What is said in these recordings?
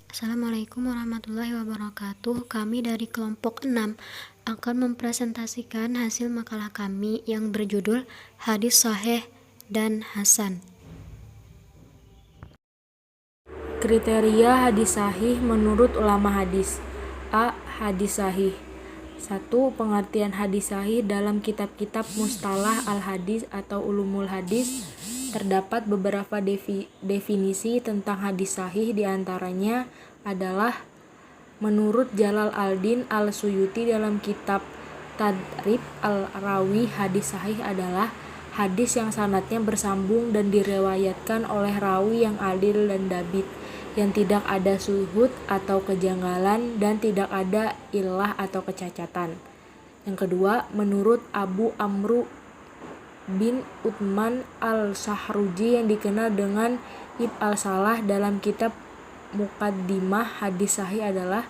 Assalamualaikum warahmatullahi wabarakatuh. Kami dari kelompok 6 akan mempresentasikan hasil makalah kami yang berjudul Hadis Sahih dan Hasan. Kriteria hadis sahih menurut ulama hadis. A. Hadis sahih. 1. Pengertian hadis sahih dalam kitab-kitab mustalah al-hadis atau ulumul hadis. Terdapat beberapa definisi tentang hadis sahih, diantaranya adalah menurut Jalal al-Din al-Suyuti dalam kitab Tadrib al-Rawi, hadis sahih adalah hadis yang sanadnya bersambung dan diriwayatkan oleh rawi yang adil dan dabit, yang tidak ada syuhud atau kejanggalan dan tidak ada illah atau kecacatan. Yang kedua, menurut Abu Amru bin Uthman al-Shahruji yang dikenal dengan Ibn al-Salah dalam kitab Muqaddimah, hadis sahih adalah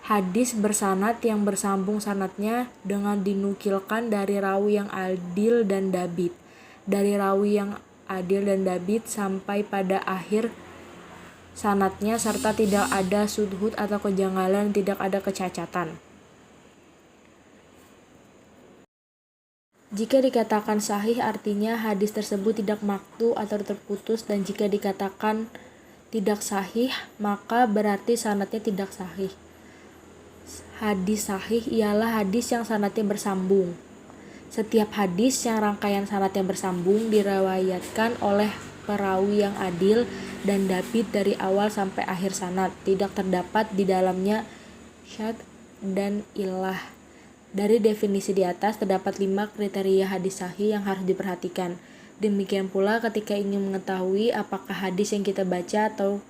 hadis bersanad yang bersambung sanadnya dengan dinukilkan dari rawi yang adil dan dabit, dari rawi yang adil dan dabit sampai pada akhir sanadnya, serta tidak ada syudhud atau kejanggalan, tidak ada kecacatan. Jika dikatakan sahih, artinya hadis tersebut tidak maqtu atau terputus, dan jika dikatakan tidak sahih, maka berarti sanadnya tidak sahih. Hadis sahih ialah hadis yang sanadnya bersambung. Setiap hadis yang rangkaian sanadnya bersambung diriwayatkan oleh perawi yang adil dan dabit dari awal sampai akhir sanad, tidak terdapat di dalamnya syadz dan illah. Dari definisi di atas terdapat 5 kriteria hadis sahih yang harus diperhatikan. Demikian pula ketika ingin mengetahui apakah hadis yang kita baca atau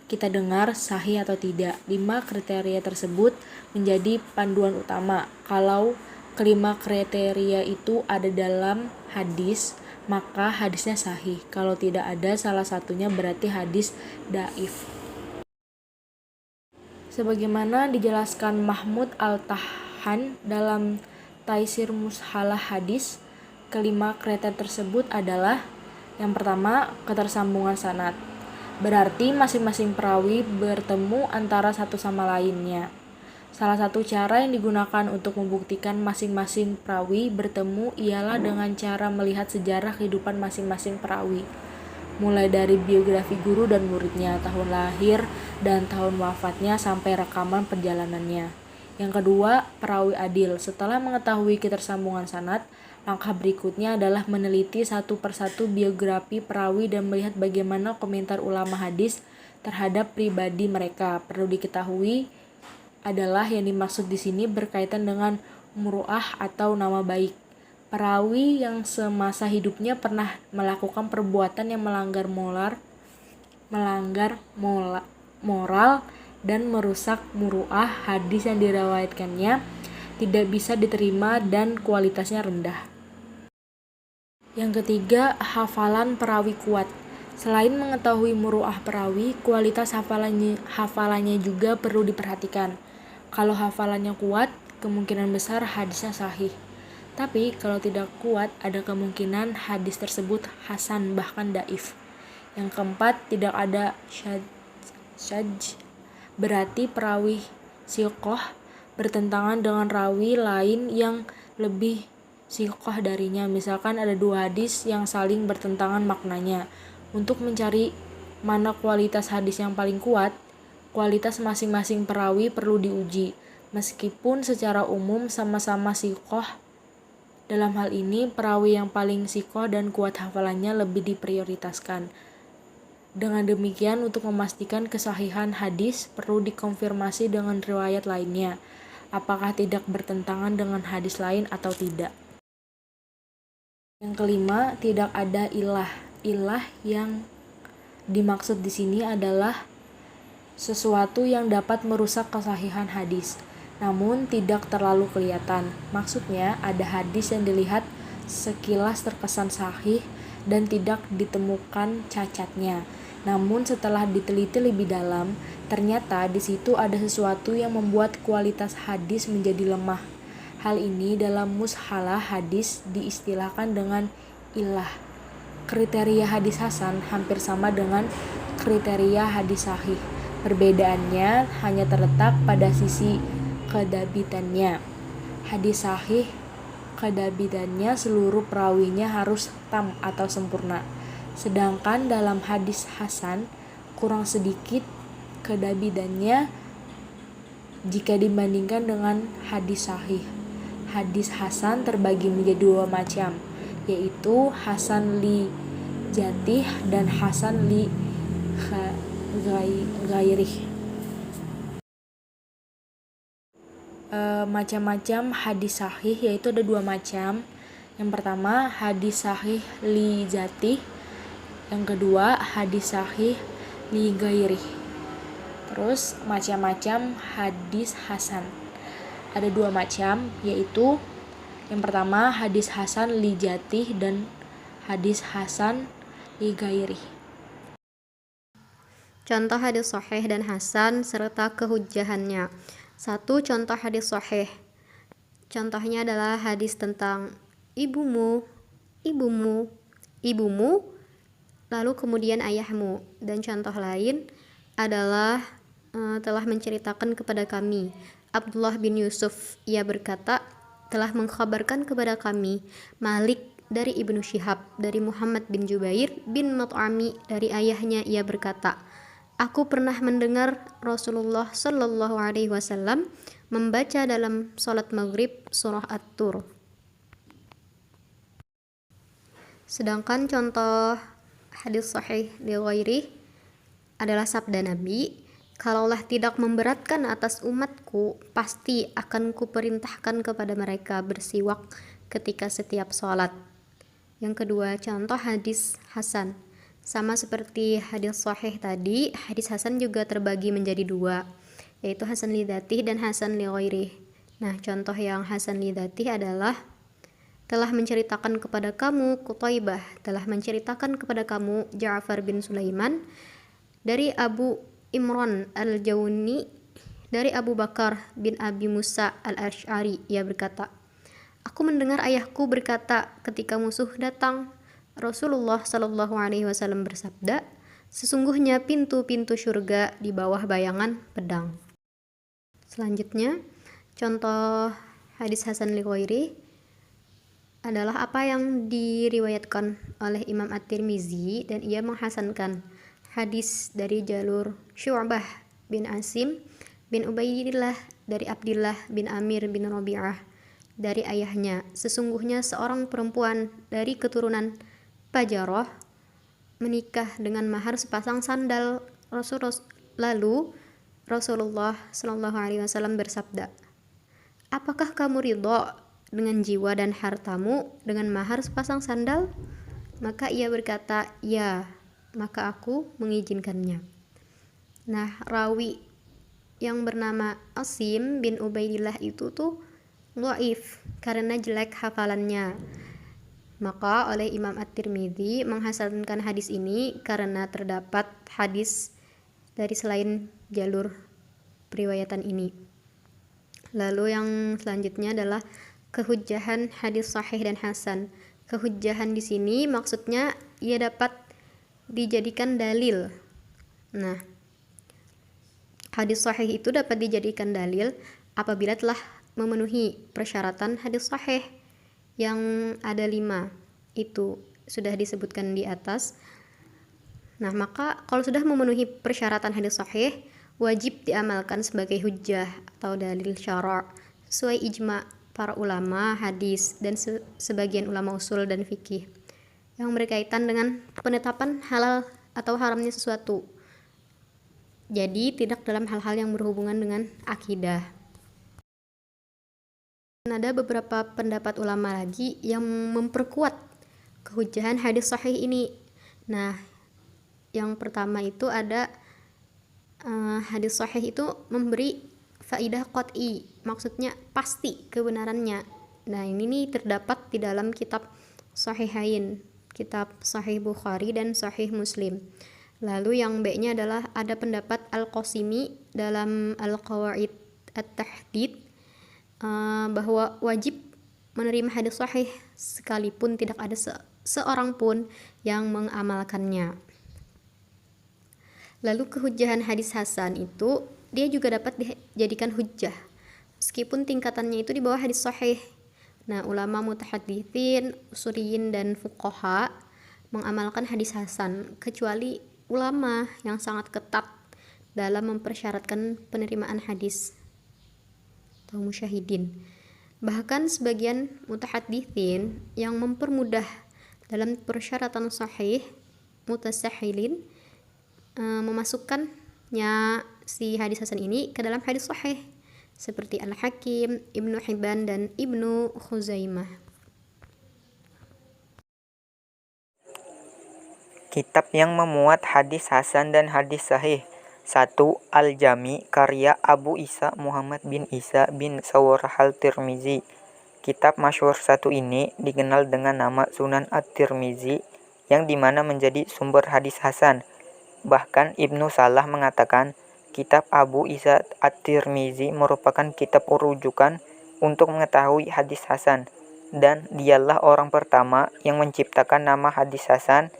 kita dengar sahih atau tidak. 5 kriteria tersebut menjadi panduan utama. Kalau kelima kriteria itu ada dalam hadis, maka hadisnya sahih. Kalau tidak ada salah satunya, berarti hadis dhaif. Sebagaimana dijelaskan Mahmud al-Tahan dalam Taisir Mushalah Hadis, kelima kriteria tersebut adalah: yang pertama, ketersambungan sanad. Berarti masing-masing perawi bertemu antara satu sama lainnya. Salah satu cara yang digunakan untuk membuktikan masing-masing perawi bertemu ialah dengan cara melihat sejarah kehidupan masing-masing perawi, mulai dari biografi guru dan muridnya, tahun lahir dan tahun wafatnya, sampai rekaman perjalanannya. Yang kedua, perawi adil. Setelah mengetahui ketersambungan sanad, langkah berikutnya adalah meneliti satu persatu biografi perawi dan melihat bagaimana komentar ulama hadis terhadap pribadi mereka. Perlu diketahui adalah yang dimaksud di sini berkaitan dengan muru'ah atau nama baik. Perawi yang semasa hidupnya pernah melakukan perbuatan yang melanggar moral dan merusak muru'ah hadis yang diriwayatkannya tidak bisa diterima dan kualitasnya rendah. Yang ketiga, hafalan perawi kuat. Selain mengetahui muru'ah perawi, kualitas hafalannya juga perlu diperhatikan. Kalau hafalannya kuat, kemungkinan besar hadisnya sahih. Tapi kalau tidak kuat, ada kemungkinan hadis tersebut hasan, bahkan dhaif. Yang keempat, tidak ada syadz. Berarti perawi siqoh bertentangan dengan rawi lain yang lebih siqoh darinya. Misalkan ada 2 hadis yang saling bertentangan maknanya. Untuk mencari mana kualitas hadis yang paling kuat, kualitas masing-masing perawi perlu diuji. Meskipun secara umum sama-sama siqoh, dalam hal ini perawi yang paling siqoh dan kuat hafalannya lebih diprioritaskan. Dengan demikian, untuk memastikan kesahihan hadis perlu dikonfirmasi dengan riwayat lainnya, apakah tidak bertentangan dengan hadis lain atau tidak. Yang kelima, tidak ada illah. Illah yang dimaksud di sini adalah sesuatu yang dapat merusak kesahihan hadis, namun tidak terlalu kelihatan. Maksudnya, ada hadis yang dilihat sekilas terkesan sahih dan tidak ditemukan cacatnya. Namun setelah diteliti lebih dalam, ternyata di situ ada sesuatu yang membuat kualitas hadis menjadi lemah. Hal ini dalam mushalah hadis diistilahkan dengan illah. Kriteria hadis hasan hampir sama dengan kriteria hadis sahih. Perbedaannya hanya terletak pada sisi kedabitannya. Hadis sahih, kedabitannya seluruh perawinya harus tam atau sempurna. Sedangkan dalam hadis hasan, kurang sedikit kedabitannya jika dibandingkan dengan hadis sahih. Hadis hasan terbagi menjadi dua macam, yaitu hasan li jatih dan hasan li ghairih. Macam-macam hadis sahih yaitu ada dua macam. Yang pertama hadis sahih li jatih, yang kedua hadis sahih li ghairih. Terus macam-macam hadis hasan ada dua macam, yaitu yang pertama hadis hasan li jatih dan hadis hasan li ghairih. Contoh hadis sahih dan hasan serta kehujjahannya. 1. Contoh hadis sahih. Contohnya adalah hadis tentang ibumu, lalu kemudian ayahmu. Dan contoh lain adalah telah menceritakan kepada kami Abdullah bin Yusuf, ia berkata telah mengkhabarkan kepada kami Malik dari Ibnu Syihab dari Muhammad bin Jubair bin Mut'ami dari ayahnya, ia berkata, aku pernah mendengar Rasulullah Shallallahu Alaihi Wasallam membaca dalam sholat maghrib surah At-Tur. Sedangkan contoh hadis sahih li ghairi adalah sabda Nabi, kalaulah tidak memberatkan atas umatku, pasti akan kuperintahkan kepada mereka bersiwak ketika setiap sholat. Yang kedua, contoh hadis hasan. Sama seperti hadis sahih tadi, hadis hasan juga terbagi menjadi dua, yaitu hasan li dzatih dan hasan li ghairih. Nah, contoh yang hasan li dzatih adalah telah menceritakan kepada kamu Qutaibah, telah menceritakan kepada kamu Ja'far bin Sulaiman dari Abu Imran al-Jawni dari Abu Bakar bin Abi Musa al-Asy'ari, ia berkata, aku mendengar ayahku berkata ketika musuh datang, Rasulullah Shallallahu Alaihi Wasallam bersabda, sesungguhnya pintu-pintu surga di bawah bayangan pedang. Selanjutnya, contoh hadis hasan li ghairi adalah apa yang diriwayatkan oleh Imam At-Tirmizi dan ia menghasankan hadis dari jalur Syu'bah bin Asim bin Ubaidillah dari Abdillah bin Amir bin Rabi'ah dari ayahnya, sesungguhnya seorang perempuan dari keturunan Pajarah menikah dengan mahar sepasang sandal. Lalu Rasulullah Shallallahu Alaihi Wasallam bersabda, apakah kamu ridho dengan jiwa dan hartamu dengan mahar sepasang sandal? Maka ia berkata, ya, maka aku mengizinkannya. Nah, rawi yang bernama Asim bin Ubaidillah itu tuh dhaif karena jelek hafalannya. Maka oleh Imam At-Tirmizi menghasankan hadis ini karena terdapat hadis dari selain jalur periwayatan ini. Lalu yang selanjutnya adalah kehujjahan hadis sahih dan hasan. Kehujjahan di sini maksudnya ia dapat dijadikan dalil. Nah, hadis sahih itu dapat dijadikan dalil apabila telah memenuhi persyaratan hadis sahih yang ada 5, itu sudah disebutkan di atas. Nah, maka kalau sudah memenuhi persyaratan hadis sahih, wajib diamalkan sebagai hujjah atau dalil syara' sesuai ijma' para ulama hadis dan sebagian ulama usul dan fikih yang berkaitan dengan penetapan halal atau haramnya sesuatu. Jadi tidak dalam hal-hal yang berhubungan dengan akidah. Ada beberapa pendapat ulama lagi yang memperkuat kehujjahan hadis sahih ini. Nah, yang pertama itu ada hadis sahih itu memberi faidah qat'i, maksudnya pasti kebenarannya. Nah, ini nih terdapat di dalam kitab Sahihain, kitab Sahih Bukhari dan Sahih Muslim. Lalu yang B-nya adalah ada pendapat Al-Qasimi dalam Al-Qawaid At-Tahdid bahwa wajib menerima hadis sahih sekalipun tidak ada seorang pun yang mengamalkannya. Lalu kehujahan hadis hasan itu dia juga dapat dijadikan hujjah meskipun tingkatannya itu di bawah hadis sahih. Nah, ulama mutahaditsin, usuriyin dan fuqaha mengamalkan hadis hasan kecuali ulama yang sangat ketat dalam mempersyaratkan penerimaan hadis atau musyahidin. Bahkan sebagian mutahaditsin yang mempermudah dalam persyaratan sahih, mutasahilin, memasukkannya si hadis hasan ini ke dalam hadis sahih seperti Al-Hakim, Ibnu Hibban dan Ibnu Khuzaimah. Kitab yang memuat hadis hasan dan hadis sahih. 1. Al-Jami karya Abu Isa Muhammad bin Isa bin Sawrah al-Tirmizi. Kitab masyhur satu ini dikenal dengan nama Sunan At-Tirmizi yang dimana menjadi sumber hadis hasan. Bahkan Ibnu Salah mengatakan kitab Abu Isa At-Tirmizi merupakan kitab rujukan untuk mengetahui hadis hasan, dan dialah orang pertama yang menciptakan nama hadis hasan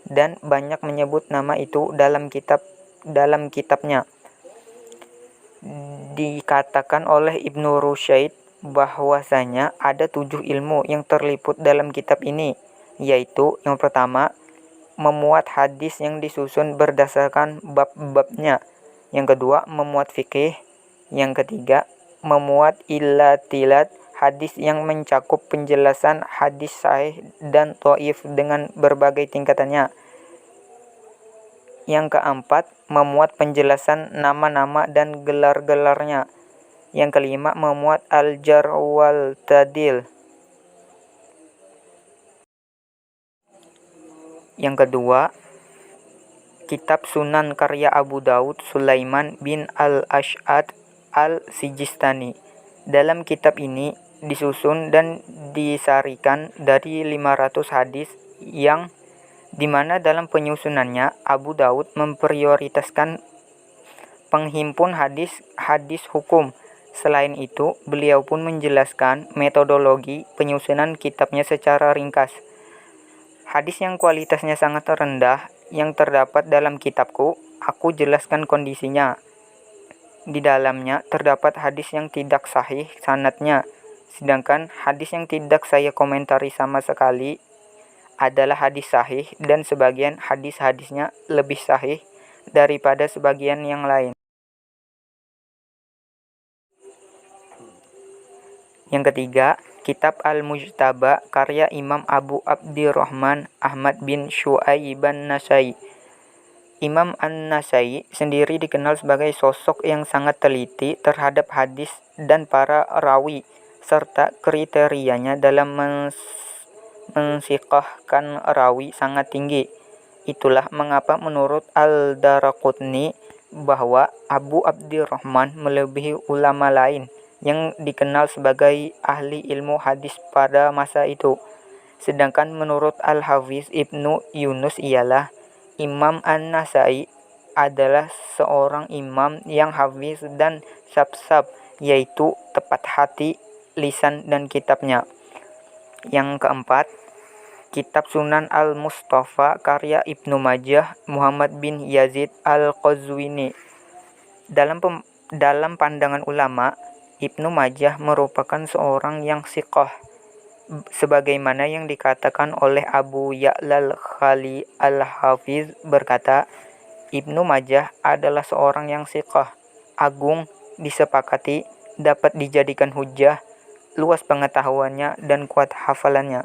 dan banyak menyebut nama itu dalam kitabnya. Dikatakan oleh Ibnu Rusyaid bahwasanya ada 7 ilmu yang terliput dalam kitab ini, yaitu yang pertama, memuat hadis yang disusun berdasarkan bab-babnya. Yang kedua, memuat fikih. Yang ketiga, memuat ilatilat hadis yang mencakup penjelasan hadis sahih dan dhaif dengan berbagai tingkatannya. Yang keempat, memuat penjelasan nama-nama dan gelar-gelarnya. Yang kelima, memuat al-jarh wal ta'dil. Yang kedua, kitab Sunan karya Abu Daud Sulaiman bin al-Ash'ad al-Sijistani. Dalam kitab ini disusun dan disarikan dari 500 hadis yang dimana dalam penyusunannya Abu Daud memprioritaskan penghimpun hadis hukum. Selain itu, beliau pun menjelaskan metodologi penyusunan kitabnya secara ringkas. Hadis yang kualitasnya sangat rendah yang terdapat dalam kitabku, aku jelaskan kondisinya. Di dalamnya terdapat hadis yang tidak sahih sanadnya, sedangkan hadis yang tidak saya komentari sama sekali adalah hadis sahih, dan sebagian hadis-hadisnya lebih sahih daripada sebagian yang lain. Yang ketiga, kitab Al-Mujtaba karya Imam Abu Abdirrahman Ahmad bin Syu'aib an-Nasai. Imam An-Nasai sendiri dikenal sebagai sosok yang sangat teliti terhadap hadis dan para rawi, serta kriterianya dalam mensiqahkan rawi sangat tinggi. Itulah mengapa menurut Al-Daraqutni bahwa Abu Abdirrahman melebihi ulama lain yang dikenal sebagai ahli ilmu hadis pada masa itu. Sedangkan menurut Al-Hafiz Ibnu Yunus ialah Imam An-Nasai adalah seorang imam yang hafiz dan sabsab, yaitu tepat hati, lisan dan kitabnya. Yang keempat, kitab Sunan Al-Mustafa karya Ibnu Majah Muhammad bin Yazid Al-Qazwini. Dalam pandangan ulama, Ibnu Majah merupakan seorang yang siqah, sebagaimana yang dikatakan oleh Abu Ya'lal Khali Al-Hafiz berkata, Ibnu Majah adalah seorang yang siqah, agung, disepakati, dapat dijadikan hujjah, luas pengetahuannya dan kuat hafalannya.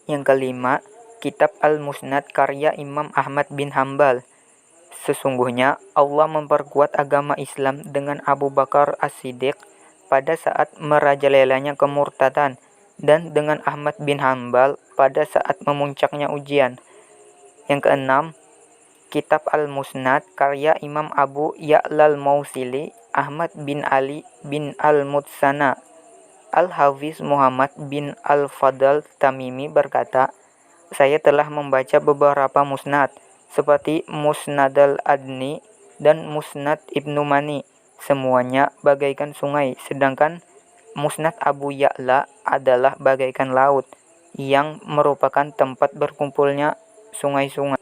Yang kelima, kitab Al-Musnad karya Imam Ahmad bin Hambal. Sesungguhnya Allah memperkuat agama Islam dengan Abu Bakar As-Siddiq pada saat merajalelanya kemurtadan, dan dengan Ahmad bin Hambal pada saat memuncaknya ujian. Yang keenam, kitab Al-Musnad karya Imam Abu Ya'lal Mausili Ahmad bin Ali bin Al-Mutsana. Al-Hafiz Muhammad bin Al-Fadl Tamimi berkata, saya telah membaca beberapa musnad seperti Musnad Al-Adni dan Musnad Ibnu Mani. Semuanya bagaikan sungai, sedangkan Musnad Abu Ya'la adalah bagaikan laut. yang merupakan tempat berkumpulnya sungai-sungai